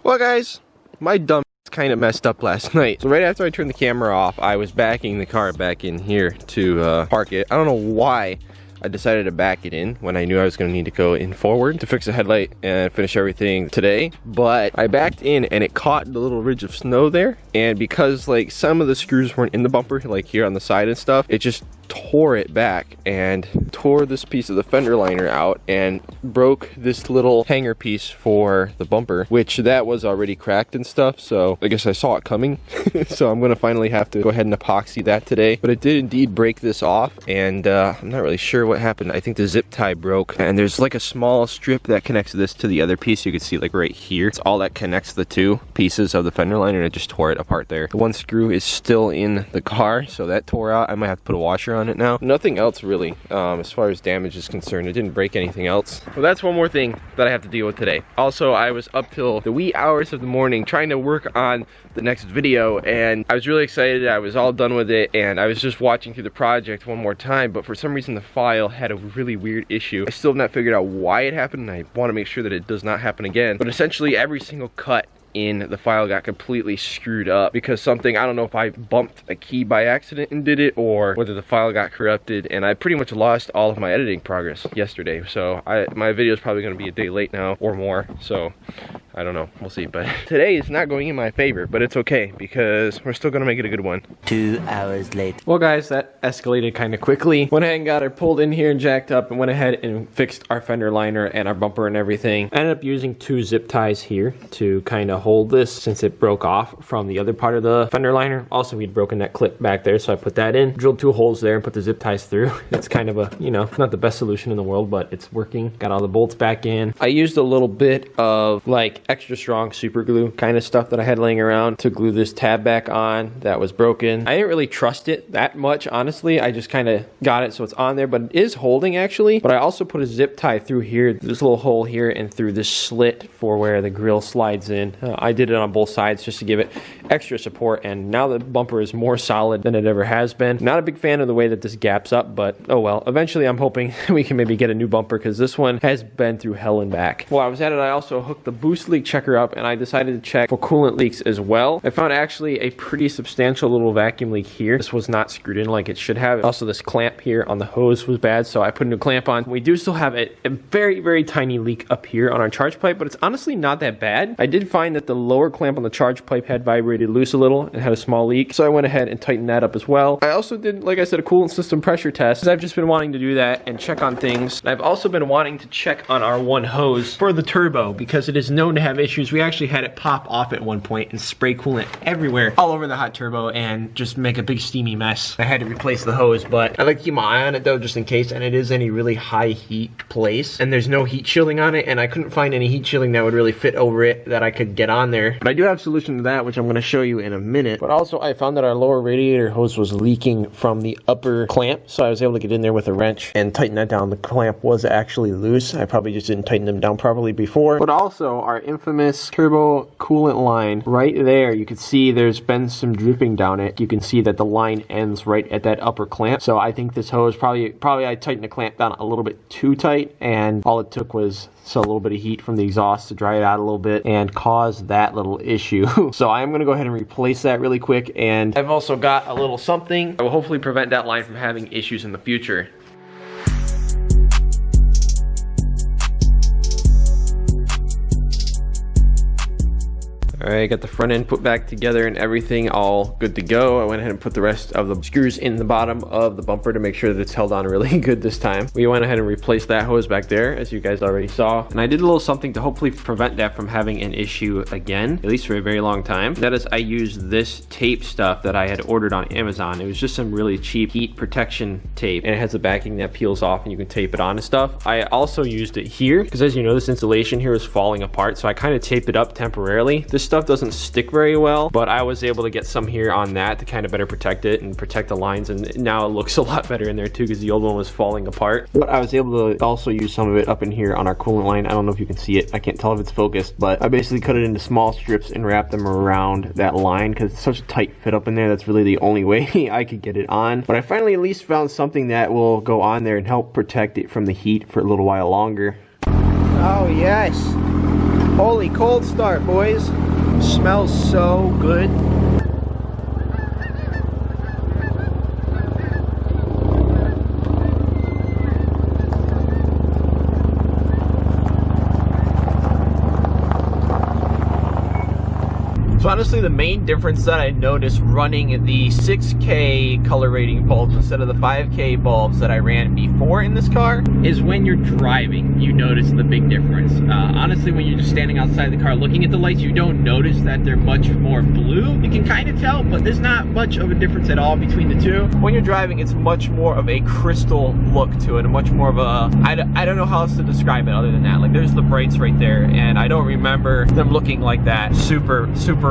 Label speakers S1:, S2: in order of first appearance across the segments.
S1: Well guys, my dumb kind of messed up last night. So right after I turned the camera off, I was backing the car back in here to park it. I don't know why I decided to back it in when I knew I was going to need to go in forward to fix the headlight and finish everything today. But I backed in and it caught the little ridge of snow there. And because like some of the screws weren't in the bumper, like here on the side and stuff, it just tore it back and tore this piece of the fender liner out and broke this little hanger piece for the bumper, which that was already cracked and stuff. So I guess I saw it coming. So I'm going to finally have to go ahead and epoxy that today. But it did indeed break this off, and I'm not really sure what happened. I think the zip tie broke, and there's like a small strip that connects this to the other piece. You can see like right here, it's all that connects the two pieces of the fender liner, and it just tore it apart there. The one screw is still in the car, so that tore out. I might have to put a washer on it now. Nothing else really as far as damage is concerned. It didn't break anything else. Well, that's one more thing that I have to deal with today. Also, I was up till the wee hours of the morning trying to work on the next video, and I was really excited. I was all done with it, and I was just watching through the project one more time, but for some reason the file had a really weird issue. I still have not figured out why it happened, and I want to make sure that it does not happen again. But essentially every single cut in the file got completely screwed up because something, I don't know if I bumped a key by accident and did it, or whether the file got corrupted, and I pretty much lost all of my editing progress yesterday. So my video is probably going to be a day late now or more, so I don't know, we'll see. But today is not going in my favor, but it's okay because we're still going to make it a good one.
S2: 2 hours later.
S1: Well guys, that escalated kind of quickly. Went ahead and got her pulled in here and jacked up, and went ahead and fixed our fender liner and our bumper and everything. I ended up using 2 zip ties here to kind of hold this since it broke off from the other part of the fender liner. Also, we'd broken that clip back there, so I put that in, drilled 2 holes there and put the zip ties through. It's kind of a, you know, not the best solution in the world, but it's working. Got all the bolts back in. I used a little bit of like extra strong super glue kind of stuff that I had laying around to glue this tab back on that was broken. I didn't really trust it that much, honestly. I just kind of got it so it's on there, but it is holding actually. But I also put a zip tie through here, this little hole here, and through this slit for where the grill slides in. I did it on both sides just to give it extra support, and now the bumper is more solid than it ever has been. Not a big fan of the way that this gaps up, but oh well. Eventually I'm hoping we can maybe get a new bumper because this one has been through hell and back. While I was at it, I also hooked the boost leak checker up, and I decided to check for coolant leaks as well. I found actually a pretty substantial little vacuum leak here. This was not screwed in like it should have. Also, this clamp here on the hose was bad, so I put a new clamp on. We do still have a very, very tiny leak up here on our charge pipe, but it's honestly not that bad. I did find that the lower clamp on the charge pipe had vibrated loose a little and had a small leak, so I went ahead and tightened that up as well. I also did, like I said, a coolant system pressure test, because I've just been wanting to do that and check on things. I've also been wanting to check on our one hose for the turbo because it is known to have issues. We actually had it pop off at one point and spray coolant everywhere, all over the hot turbo, and just make a big steamy mess. I had to replace the hose, but I like to keep my eye on it though, just in case, and it is in a really high heat place, and there's no heat shielding on it, and I couldn't find any heat shielding that would really fit over it that I could get on there. But I do have a solution to that, which I'm going to show you in a minute. But also I found that our lower radiator hose was leaking from the upper clamp, so I was able to get in there with a wrench and tighten that down. The clamp was actually loose. I probably just didn't tighten them down properly before. But also our infamous turbo coolant line right there, you can see there's been some dripping down it. You can see that the line ends right at that upper clamp. So I think this hose probably I tightened the clamp down a little bit too tight, and all it took was a little bit of heat from the exhaust to dry it out a little bit and cause that little issue. So I'm going to go ahead and replace that really quick, and I've also got a little something that will hopefully prevent that line from having issues in the future. Alright, got the front end put back together and everything all good to go. I went ahead and put the rest of the screws in the bottom of the bumper to make sure that it's held on really good this time. We went ahead and replaced that hose back there, as you guys already saw. And I did a little something to hopefully prevent that from having an issue again, at least for a very long time. That is, I used this tape stuff that I had ordered on Amazon. It was just some really cheap heat protection tape, and it has a backing that peels off and you can tape it on and stuff. I also used it here because, as you know, this insulation here is falling apart, so I kind of taped it up temporarily. This stuff doesn't stick very well, but I was able to get some here on that to kind of better protect it and protect the lines, and now it looks a lot better in there too because the old one was falling apart. But I was able to also use some of it up in here on our coolant line. I don't know if you can see it. I can't tell if it's focused, but I basically cut it into small strips and wrapped them around that line because it's such a tight fit up in there. That's really the only way I could get it on. But I finally at least found something that will go on there and help protect it from the heat for a little while longer.
S2: Oh yes.
S1: Holy cold start, boys. Smells so good. So honestly, the main difference that I noticed running the 6K color rating bulbs instead of the 5K bulbs that I ran before in this car is when you're driving, you notice the big difference. Honestly, when you're just standing outside the car looking at the lights, you don't notice that they're much more blue. You can kind of tell, but there's not much of a difference at all between the two. When you're driving, it's much more of a crystal look to it, and much more of a, I don't know how else to describe it other than that. Like, there's the brights right there, and I don't remember them looking like that super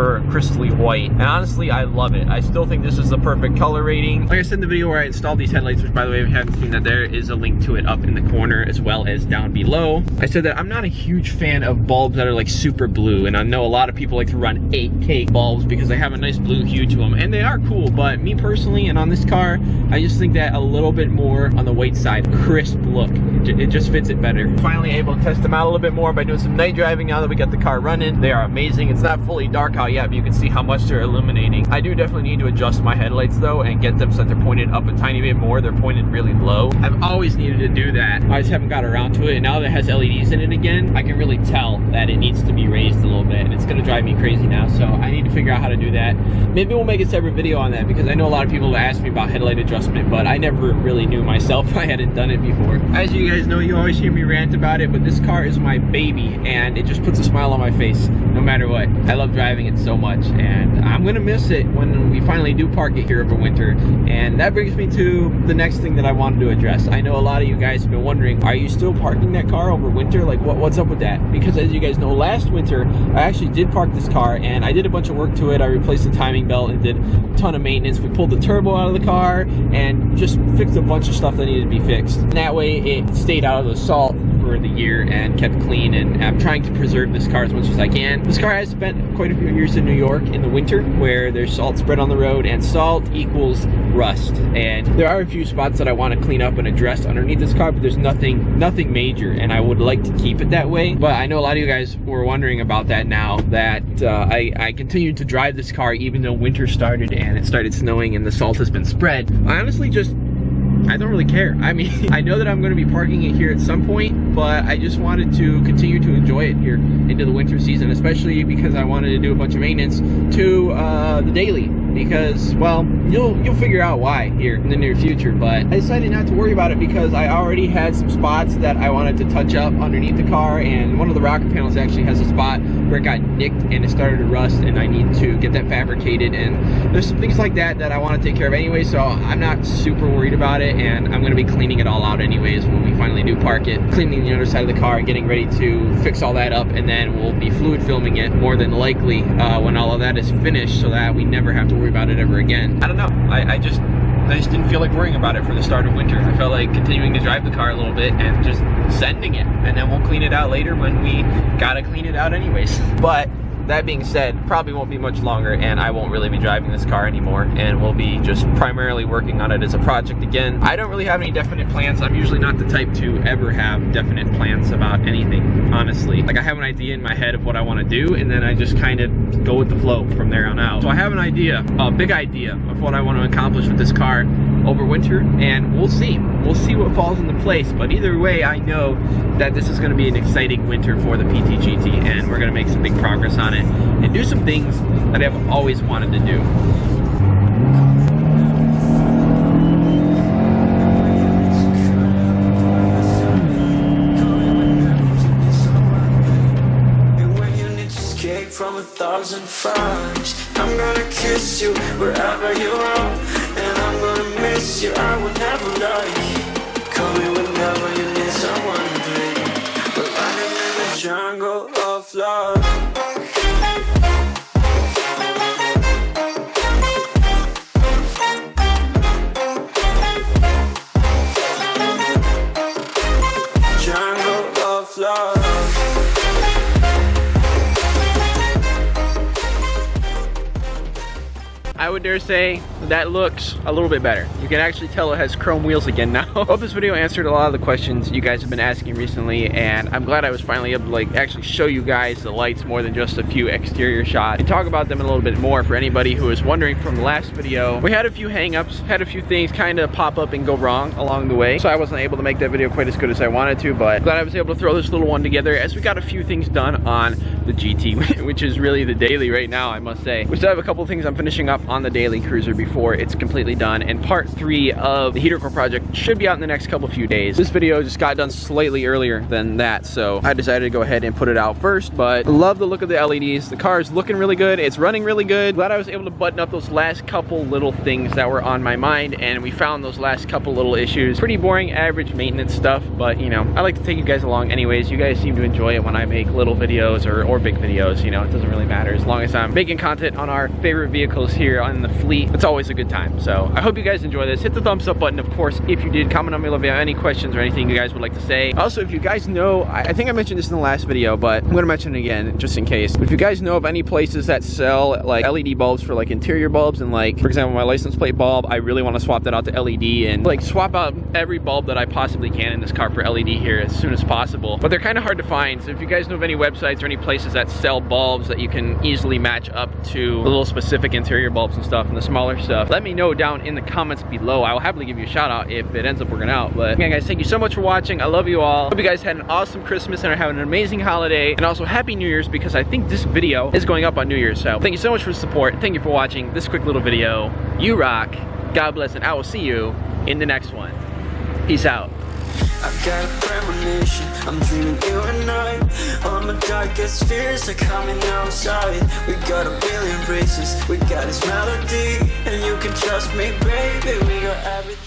S1: crystally white, and honestly I love it. I still think this is the perfect color rating. Like I said in the video where I installed these headlights, which by the way, if you haven't seen that, there is a link to it up in the corner as well as down below. I said that I'm not a huge fan of bulbs that are like super blue, and I know a lot of people like to run 8K bulbs because they have a nice blue hue to them, and they are cool, but me personally, and on this car, I just think that a little bit more on the white side, crisp look, it just fits it better. Finally able to test them out a little bit more by doing some night driving now that we got the car running. They are amazing. It's not fully dark out yet, but you can see how much they're illuminating. I do definitely need to adjust my headlights though and get them so that they're pointed up a tiny bit more. They're pointed really low. I've always needed to do that. I just haven't got around to it, and now that it has LEDs in it again, I can really tell that it needs to be raised a little bit, and it's gonna drive me crazy now, so I need to figure out how to do that. Maybe we'll make a separate video on that, because I know a lot of people have asked me about headlight adjustment, but I never really knew myself. I hadn't done it before. As you guys know, you always hear me rant about it, but this car is my baby, and it just puts a smile on my face no matter what. I love driving it so much, and I'm gonna miss it when we finally do park it here over winter. And that brings me to the next thing that I wanted to address. I know a lot of you guys have been wondering, are you still parking that car over winter? Like, what's up with that? Because as you guys know, last winter I actually did park this car, and I did a bunch of work to it. I replaced the timing belt and did a ton of maintenance. We pulled the turbo out of the car and just fixed a bunch of stuff that needed to be fixed, and that way it stayed out of the salt for the year and kept clean. And I'm trying to preserve this car as much as I can. This car has spent quite a few years in New York in the winter where there's salt spread on the road, and salt equals rust, and there are a few spots that I want to clean up and address underneath this car, but there's nothing major, and I would like to keep it that way. But I know a lot of you guys were wondering about that now that I continued to drive this car even though winter started and it started snowing and the salt has been spread. I honestly I don't really care. I mean, I know that I'm going to be parking it here at some point, but I just wanted to continue to enjoy it here into the winter season, especially because I wanted to do a bunch of maintenance to the daily, because, well, you'll figure out why here in the near future. But I decided not to worry about it because I already had some spots that I wanted to touch up underneath the car, and one of the rocker panels actually has a spot where it got nicked and it started to rust, and I need to get that fabricated, and there's some things like that that I want to take care of anyway, so I'm not super worried about it, and I'm going to be cleaning it all out anyways when we finally do park it, cleaning the underside of the car and getting ready to fix all that up, and then we'll be fluid filming it more than likely when all of that is finished, so that we never have to worry about it ever again. I don't know, I just didn't feel like worrying about it for the start of winter. I felt like continuing to drive the car a little bit and just sending it, and then we'll clean it out later when we gotta clean it out anyways. But that being said, probably won't be much longer, and I won't really be driving this car anymore, and we'll be just primarily working on it as a project again. I don't really have any definite plans. I'm usually not the type to ever have definite plans about anything, honestly. Like, I have an idea in my head of what I want to do, and then I just kind of go with the flow from there on out. So I have an idea, a big idea of what I want to accomplish with this car over winter, and we'll see what falls into place. But either way, I know that this is going to be an exciting winter for the PTGT, and we're going to make some big progress on it and do some things that I've always wanted to do.
S2: From 1,000 fires, I'm gonna kiss you wherever you are, and I'm gonna miss you. I will never lie. Call me whenever you need someone to be. We're running in the jungle of love. Jungle of love.
S1: I would dare say that looks a little bit better. You can actually tell it has chrome wheels again now. Hope this video answered a lot of the questions you guys have been asking recently, and I'm glad I was finally able to like actually show you guys the lights more than just a few exterior shots and talk about them a little bit more for anybody who was wondering from the last video. We had a few hang-ups, had a few things kind of pop up and go wrong along the way, so I wasn't able to make that video quite as good as I wanted to, but glad I was able to throw this little one together as we got a few things done on the GT, which is really the daily right now, I must say. We still have a couple of things I'm finishing up on the daily cruiser before it's completely done, and part 3 of the heater core project should be out in the next couple few days. This video just got done slightly earlier than that, so I decided to go ahead and put it out first, but love the look of the LEDs. The car is looking really good. It's running really good. Glad I was able to button up those last couple little things that were on my mind, and we found those last couple little issues. Pretty boring, average maintenance stuff, but you know, I like to take you guys along anyways. You guys seem to enjoy it when I make little videos or big videos, you know, it doesn't really matter. As long as I'm making content on our favorite vehicles here on the fleet, it's always a good time. So I hope you guys enjoy this. Hit the thumbs up button, of course, if you did. Comment on me if you have any questions or anything you guys would like to say. Also, if you guys know, I think I mentioned this in the last video, but I'm gonna mention it again just in case. But if you guys know of any places that sell like LED bulbs for like interior bulbs, and like for example my license plate bulb, I really want to swap that out to LED and like swap out every bulb that I possibly can in this car for LED here as soon as possible. But they're kind of hard to find, so if you guys know of any websites or any places that sell bulbs that you can easily match up to the little specific interior bulbs and stuff and the smaller stuff, let me know down in the comments below. I will happily give you a shout out if it ends up working out. But again guys, thank you so much for watching. I love you all. Hope you guys had an awesome Christmas and are having an amazing holiday, and also happy New Year's, because I think this video is going up on New Year's. So thank you so much for the support. Thank you for watching this quick little video. You rock. God bless, and I will see you in the next one. Peace out.
S2: I've got a premonition, I'm dreaming you and I. All my darkest fears are coming outside. We got a billion races, we got this melody, and you can trust me, baby. We got everything.